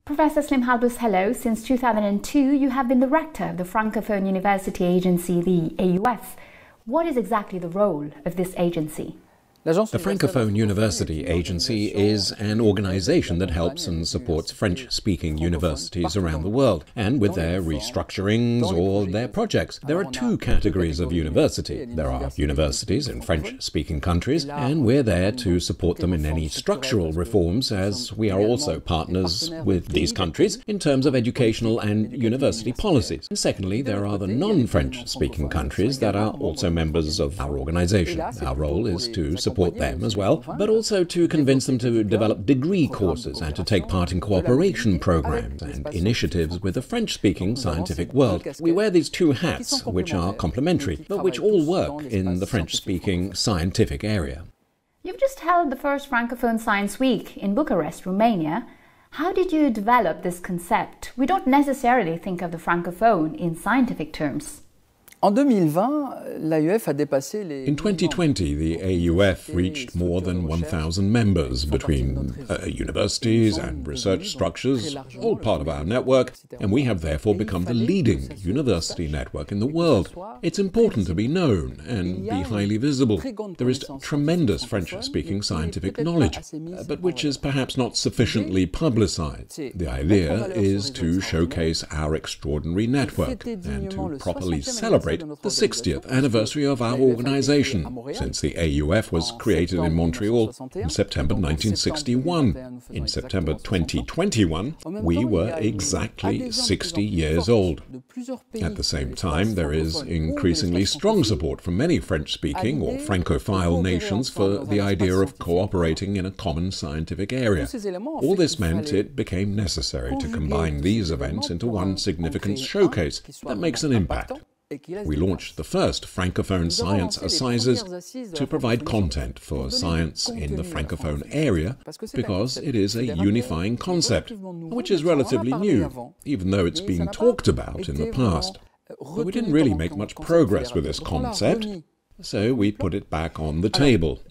Professor Slim Khalbous, hello. Since 2002, you have been the rector of the Francophone University Agency, the AUF. What is exactly the role of this agency? The Francophone University Agency is an organization that helps and supports French-speaking universities around the world, and with their restructurings or their projects. There are two categories of university. There are universities in French-speaking countries, and we're there to support them in any structural reforms, as we are also partners with these countries in terms of educational and university policies. And secondly, there are the non-French-speaking countries that are also members of our organization. Our role is to support them as well, but also to convince them to develop degree courses and to take part in cooperation programs and initiatives with the French-speaking scientific world. We wear these two hats, which are complementary, but which all work in the French-speaking scientific area. You've just held the first Francophone Science Week in Bucharest, Romania. How did you develop this concept? We don't necessarily think of the Francophone in scientific terms. In 2020, the AUF reached more than 1,000 members between universities and research structures, all part of our network, and we have therefore become the leading university network in the world. It's important to be known and be highly visible. There is tremendous French-speaking scientific knowledge, but which is perhaps not sufficiently publicized. The idea is to showcase our extraordinary network and to properly celebrate the 60th anniversary of our organization, since the AUF was created in Montreal in September 1961. In September 2021, we were exactly 60 years old. At the same time, there is increasingly strong support from many French-speaking or Francophile nations for the idea of cooperating in a common scientific area. All this meant it became necessary to combine these events into one significant showcase that makes an impact. We launched the first Francophone Science Assizes to provide content for science in the Francophone area because it is a unifying concept, which is relatively new, even though it's been talked about in the past. But we didn't really make much progress with this concept, so we put it back on the table.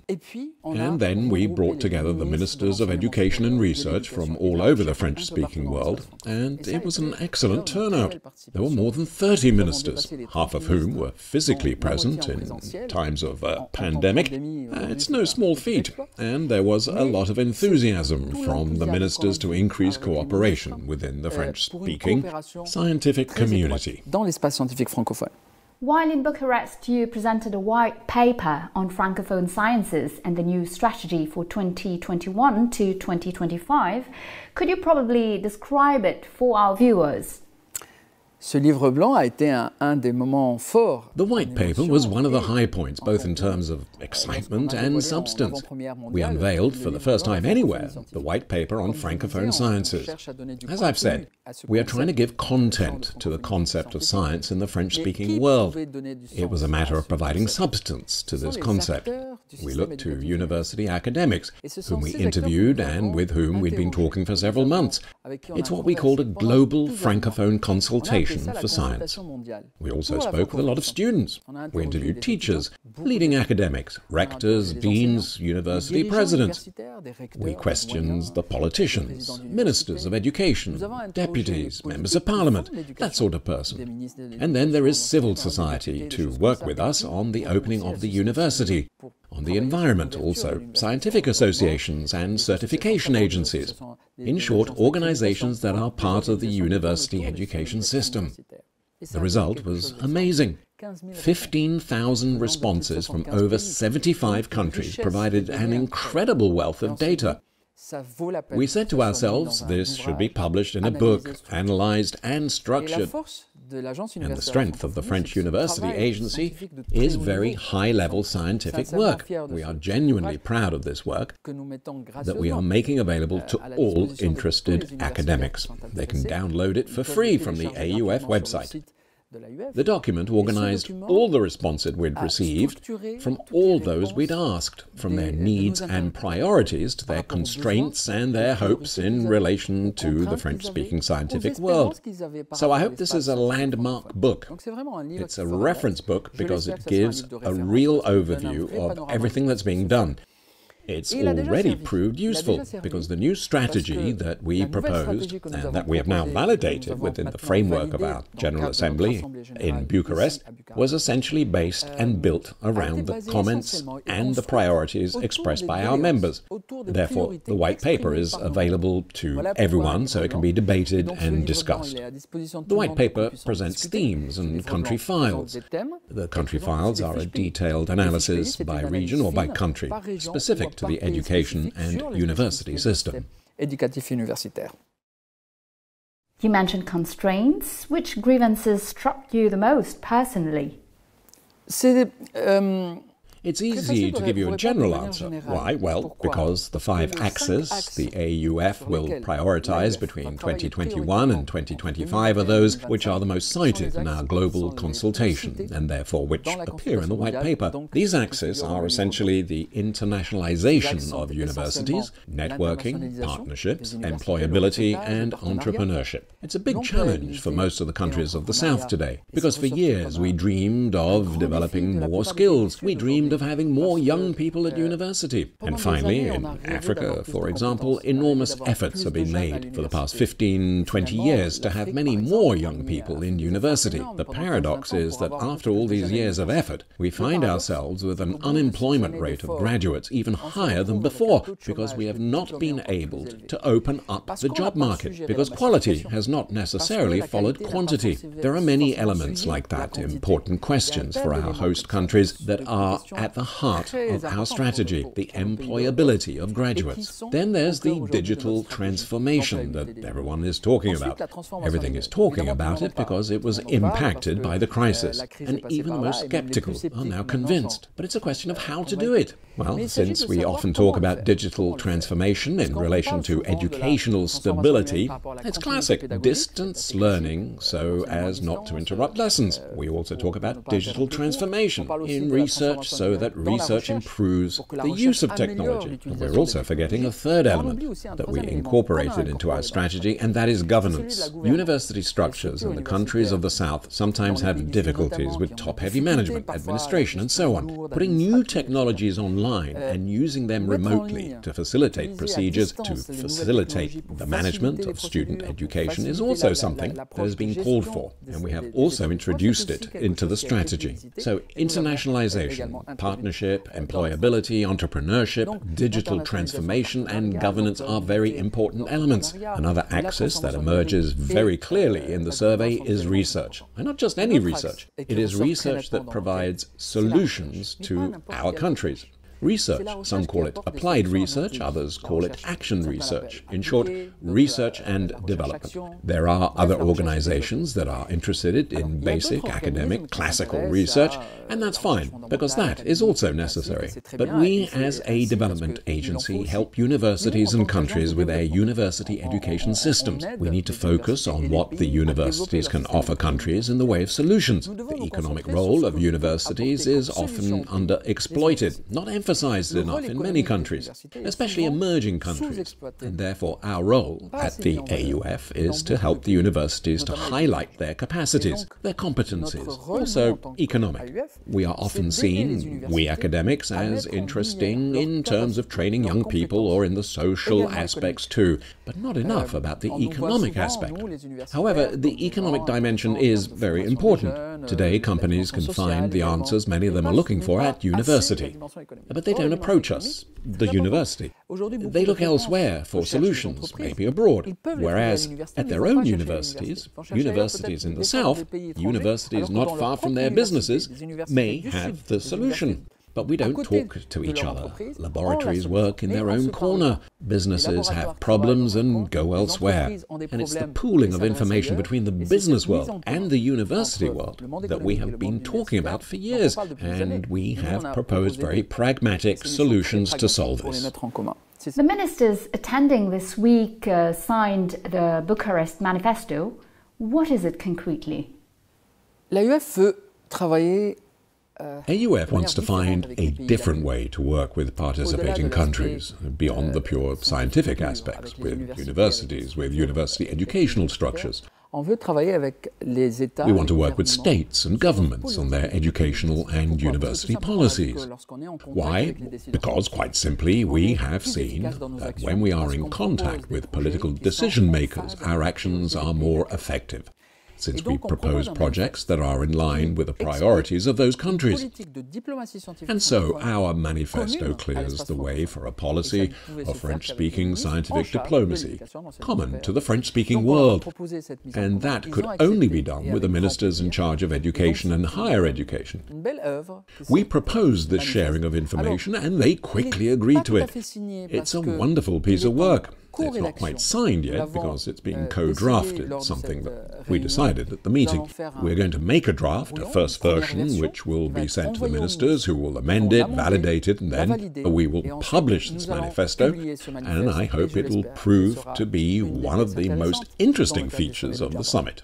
And then we brought together the ministers of education and research from all over the French-speaking world, and it was an excellent turnout. There were more than 30 ministers, half of whom were physically present in times of a pandemic. It's no small feat, and there was a lot of enthusiasm from the ministers to increase cooperation within the French-speaking scientific community. While in Bucharest, you presented a white paper on Francophone sciences and the new strategy for 2021 to 2025. Could you probably describe it for our viewers? The white paper was one of the high points, both in terms of excitement and substance. We unveiled, for the first time anywhere, the white paper on Francophone sciences. As I've said, we are trying to give content to the concept of science in the French-speaking world. It was a matter of providing substance to this concept. We looked to university academics, whom we interviewed and with whom we'd been talking for several months. It's what we called a global Francophone consultation for science. We also spoke with a lot of students. We interviewed teachers, leading academics, rectors, deans, university presidents. We questioned the politicians, ministers of education, deputies, members of parliament, that sort of person. And then there is civil society to work with us on the opening of the university, on the environment also, scientific associations and certification agencies. In short, organizations that are part of the university education system. The result was amazing. 15,000 responses from over 75 countries provided an incredible wealth of data. We said to ourselves, this should be published in a book, analyzed and structured. And the strength of the French University Agency is very high-level scientific work. We are genuinely proud of this work that we are making available to all interested academics. They can download it for free from the AUF website. The document organized all the responses we'd received from all those we'd asked, from their needs and priorities to their constraints and their hopes in relation to the French-speaking scientific world. So I hope this is a landmark book. It's a reference book because it gives a real overview of everything that's being done. It's already proved useful because the new strategy that we proposed and that we have now validated within the framework of our General Assembly in Bucharest was essentially based and built around the comments and the priorities expressed by our members. Therefore, the white paper is available to everyone so it can be debated and discussed. The white paper presents themes and country files. The country files are a detailed analysis by region or by country, specific to the education and university system. You mentioned constraints. Which grievances struck you the most personally? It's easy to give you a general answer. Why? Well, because the 5 axes the AUF will prioritize between 2021 and 2025 are those which are the most cited in our global consultation, and therefore which appear in the white paper. These axes are essentially the internationalization of universities, networking, partnerships, employability, and entrepreneurship. It's a big challenge for most of the countries of the South today, because for years we dreamed of developing more skills. We dreamed of having more young people at university. And finally, in Africa, for example, enormous efforts have been made for the past 15, 20 years to have many more young people in university. The paradox is that after all these years of effort, we find ourselves with an unemployment rate of graduates even higher than before, because we have not been able to open up the job market, because quality has not necessarily followed quantity. There are many elements like that, important questions for our host countries that are at the heart of our strategy, the employability of graduates. Then there's the digital transformation that everyone is talking about. Everything is talking about it because it was impacted by the crisis, and even the most skeptical are now convinced. But it's a question of how to do it. Well, since we often talk about digital transformation in relation to educational stability, it's classic distance learning so as not to interrupt lessons. We also talk about digital transformation in research so that research improves the use of technology. And we're also forgetting a third element that we incorporated into our strategy, and that is governance. University structures in the countries of the South sometimes have difficulties with top-heavy management, administration, and so on. Putting new technologies online and using them remotely to facilitate procedures, to facilitate the management of student education is also something that has been called for, and we have also introduced it into the strategy. So internationalization, partnership, employability, entrepreneurship, digital transformation, and governance are very important elements. Another axis that emerges very clearly in the survey is research. And not just any research. It is research that provides solutions to our countries. Research, some call it applied research, others call it action research. In short, research and development. There are other organizations that are interested in basic, academic, classical research, and that's fine, because that is also necessary. But we, as a development agency, help universities and countries with their university education systems. We need to focus on what the universities can offer countries in the way of solutions. The economic role of universities is often underexploited, not emphasized enough in many countries, especially emerging countries. And therefore our role at the AUF is to help the universities to highlight their capacities, their competencies, also economic. We are often seen, we academics, as interesting in terms of training young people or in the social aspects too, but not enough about the economic aspect. However, the economic dimension is very important. Today, companies can find the answers many of them are looking for at university. But they don't approach us, the university. They look elsewhere for solutions, maybe abroad. Whereas at their own universities, universities in the South, universities not far from their businesses, may have the solution. But we don't talk to each other. Laboratories work in their own corner. Businesses have problems and go elsewhere. And it's the pooling of information between the business world and the university world that we have been talking about for years. And we have proposed very pragmatic solutions to solve this. The ministers attending this week signed the Bucharest Manifesto. What is it concretely? AUF wants to find a different way to work with participating countries, beyond the pure scientific aspects, with universities, with university educational structures. We want to work with states and governments on their educational and university policies. Why? Because, quite simply, we have seen that when we are in contact with political decision makers, our actions are more effective, since we propose projects that are in line with the priorities of those countries. And so our manifesto clears the way for a policy of French-speaking scientific diplomacy, common to the French-speaking world. And that could only be done with the ministers in charge of education and higher education. We proposed this sharing of information and they quickly agreed to it. It's a wonderful piece of work. It's not quite signed yet because it's being co-drafted, something that we decided at the meeting. We're going to make a draft, a first version, which will be sent to the ministers who will amend it, validate it, and then we will publish this manifesto, and I hope it will prove to be one of the most interesting features of the summit.